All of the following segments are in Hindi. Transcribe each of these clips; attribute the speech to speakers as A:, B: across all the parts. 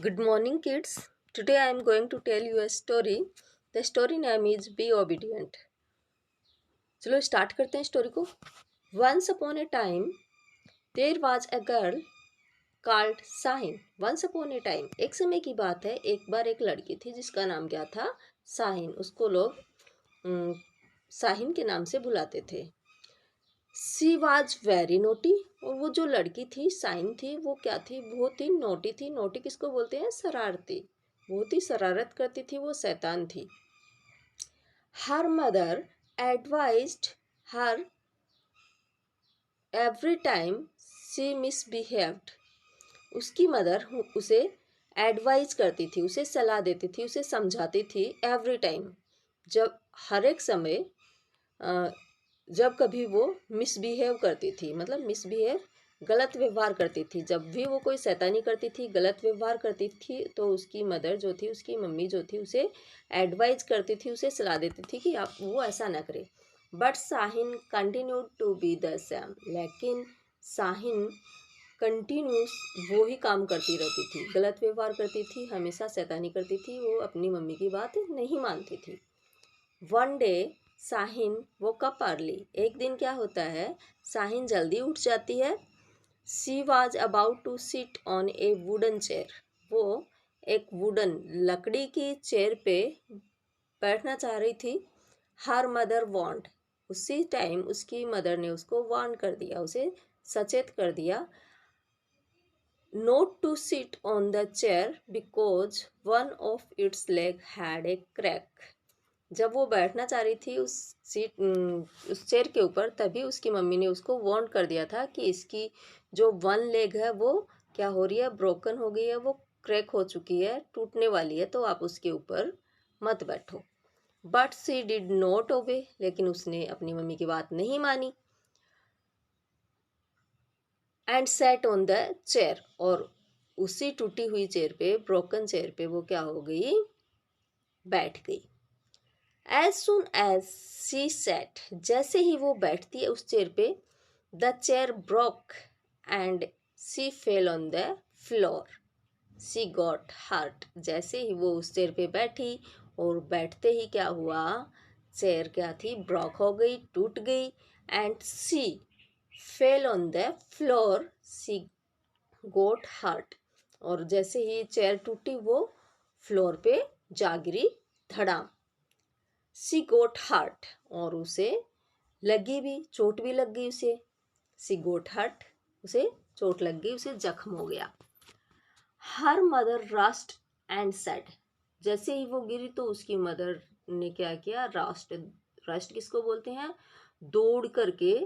A: Good morning, kids. Today I am going to tell you a story. The story name is Be Obedient. चलो स्टार्ट करते हैं स्टोरी को. Once upon a time, there was a girl called Sahin. Once upon a time, एक समय की बात है. एक बार एक लड़की थी जिसका नाम क्या था? साहिन. उसको लोग साहिन के नाम से बुलाते थे. सी वॉज वेरी नोटी. और वो जो लड़की थी साइन थी वो क्या थी? बहुत ही नोटी थी. नोटी किसको बोलते हैं? शरारती. बहुत ही शरारत करती थी. वो शैतान थी. Her mother advised her every time she misbehaved. उसकी मदर उसे एडवाइज करती थी, उसे सलाह देती थी, उसे समझाती थी. एवरी टाइम, जब हर एक समय जब कभी वो मिसबिहेव करती थी, मतलब मिसबिहेव गलत व्यवहार करती थी. जब भी वो कोई शैतानी करती थी, गलत व्यवहार करती थी, तो उसकी मदर जो थी, उसकी मम्मी जो थी, उसे एडवाइज करती थी, उसे सलाह देती थी कि आप वो ऐसा ना करे. But Sahin continued to be the same. लेकिन साहिन कंटिन्यूस वो ही काम करती रहती थी, गलत व्यवहार करती थी, हमेशा शैतानी करती थी. वो अपनी मम्मी की बात नहीं मानती थी. वन डे साहिन वो कप अर्ली. एक दिन क्या होता है, साहिन जल्दी उठ जाती है. She was about to sit on a wooden chair. वो एक वुडन लकड़ी की चेयर पे बैठना चाह रही थी. Her mother want. उसी टाइम उसकी मदर ने उसको वार्न कर दिया, उसे सचेत कर दिया. Not to sit on the chair because one of its leg had a crack. जब वो बैठना चाह रही थी उस चेयर के ऊपर, तभी उसकी मम्मी ने उसको वार्न कर दिया था कि इसकी जो वन लेग है वो क्या हो रही है, ब्रोकन हो गई है, वो क्रैक हो चुकी है, टूटने वाली है, तो आप उसके ऊपर मत बैठो. But C did not obey. लेकिन उसने अपनी मम्मी की बात नहीं मानी. And set on the chair. और उसी टूटी हुई चेयर पे, ब्रोकन चेयर पे वो क्या हो गई, बैठ गई. As soon as she sat, जैसे ही वो बैठती है उस चेयर पे, the chair broke and she fell on the floor. She got hurt. जैसे ही वो उस चेयर पे बैठी और बैठते ही क्या हुआ, चेयर क्या थी, ब्रोक हो गई, टूट गई. and she fell on the floor. She got hurt. और जैसे ही चेयर टूटी वो फ्लोर पे जा गिरी धड़ाम. सी गोट हर्ट. और उसे लगी भी, चोट भी लग गई उसे. सी गोट हर्ट, उसे चोट लग गई, उसे जख्म हो गया. Her mother rust and said. जैसे ही वो गिरी तो उसकी मदर ने क्या किया, रस्ट. रस्ट किसको बोलते हैं? दौड़ करके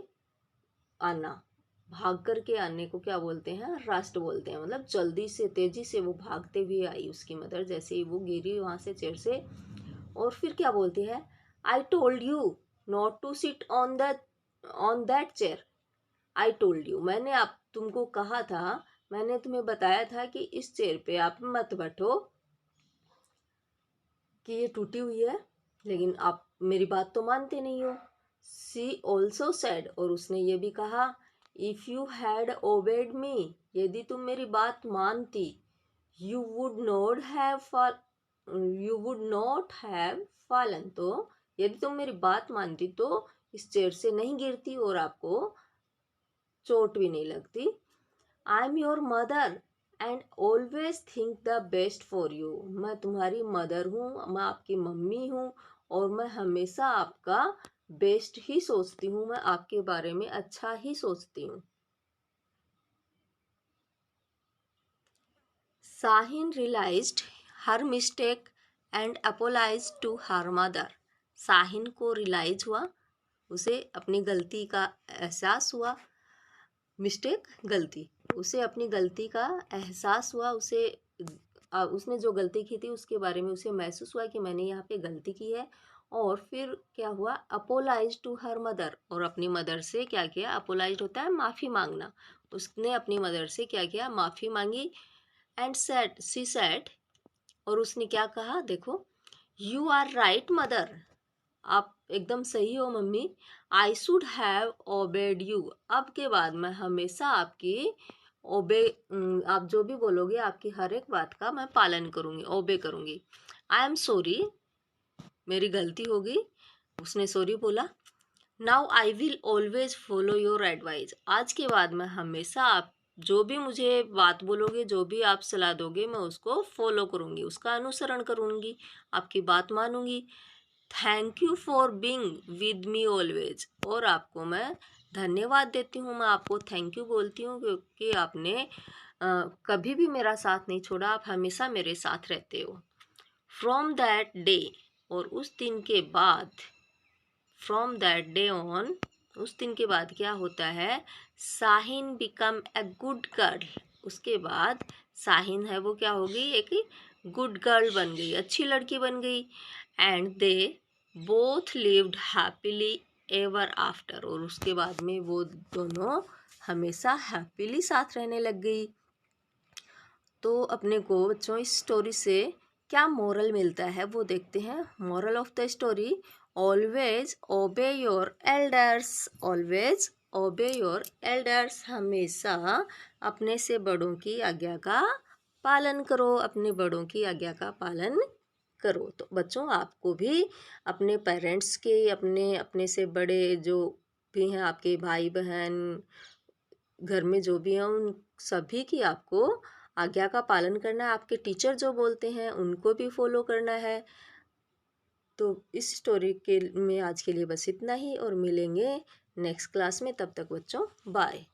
A: आना, भाग करके आने को क्या बोलते हैं? रस्ट बोलते हैं. मतलब जल्दी से, तेजी से वो भागते हुए आई उसकी मदर, जैसे ही वो गिरी वहां से चेयर से. और फिर क्या बोलती है, I told you not to sit on that chair. I told you, मैंने आप तुमको कहा था, मैंने तुम्हें बताया था कि इस चेयर पे आप मत बैठो, कि ये टूटी हुई है, लेकिन आप मेरी बात तो मानते नहीं हो. सी ऑल्सो सेड. और उसने ये भी कहा, इफ यू हैड ओबेड मी, यदि तुम मेरी बात मानती, you would not have fallen. तो यदि तुम मेरी बात मानती तो इस चेयर से नहीं गिरती और आपको चोट भी नहीं लगती. I am your mother and always think the best for you. मैं तुम्हारी मदर हूँ, मैं आपकी मम्मी हूँ, और मैं हमेशा आपका बेस्ट ही सोचती हूँ, मैं आपके बारे में अच्छा ही सोचती हूँ. Sahin realised her mistake and apologise to her mother. Sahin को रियलाइज हुआ, उसे अपनी गलती का एहसास हुआ. मिस्टेक, गलती, उसे अपनी गलती का एहसास हुआ. उसने जो गलती की थी उसके बारे में उसे महसूस हुआ कि मैंने यहाँ पे गलती की है. और फिर क्या हुआ, अपोलाइज टू हर मदर. और अपनी मदर से क्या किया, अपोलाइज होता है माफ़ी मांगना. उसने अपनी मदर से क्या किया, माफ़ी मांगी. एंड सेड, सी सेड, और उसने क्या कहा, देखो, यू आर राइट मदर, आप एकदम सही हो mummy. I should have obeyed you. अब के बाद मैं हमेशा आपकी ओबे, आप जो भी बोलोगे आपकी हर एक बात का मैं पालन करूँगी, ओबे करूँगी। आई एम सॉरी, मेरी गलती होगी, उसने सॉरी बोला। Now I will always follow your advice, आज के बाद मैं हमेशा आप जो भी मुझे बात बोलोगे, जो भी आप सलाह दोगे, मैं उसको फॉलो करूँगी, उसका अनुसरण करूँगी, आपकी बात मानूंगी। Thank you for being with me always, और आपको मैं धन्यवाद देती हूँ, मैं आपको थैंक यू बोलती हूँ क्योंकि आपने कभी भी मेरा साथ नहीं छोड़ा, आप हमेशा मेरे साथ रहते हो। फ्रॉम दैट डे, और उस दिन के बाद, फ्रॉम दैट डे ऑन, उस दिन के बाद क्या होता है, Sahin become a good girl, उसके बाद साहिन है वो क्या हो गई, एक गुड गर्ल बन गई, अच्छी लड़की बन गई। And they both lived happily ever after, और उसके बाद में वो दोनों हमेशा हैप्पीली साथ रहने लग गई। तो अपने को बच्चों इस स्टोरी से क्या मोरल मिलता है वो देखते हैं। Moral of the story, always ओबे योर एल्डर्स, ऑलवेज ओबे योर एल्डर्स, हमेशा अपने से बड़ों की आज्ञा का पालन करो, अपने बड़ों की आज्ञा का पालन करो। तो बच्चों आपको भी अपने पेरेंट्स के, अपने अपने से बड़े जो भी हैं, आपके भाई बहन, घर में जो भी हैं, उन सभी की आपको आज्ञा का पालन करना है, आपके टीचर जो बोलते हैं उनको भी फॉलो करना है। तो इस स्टोरी के में आज के लिए बस इतना ही, और मिलेंगे नेक्स्ट क्लास में, तब तक बच्चों बाय।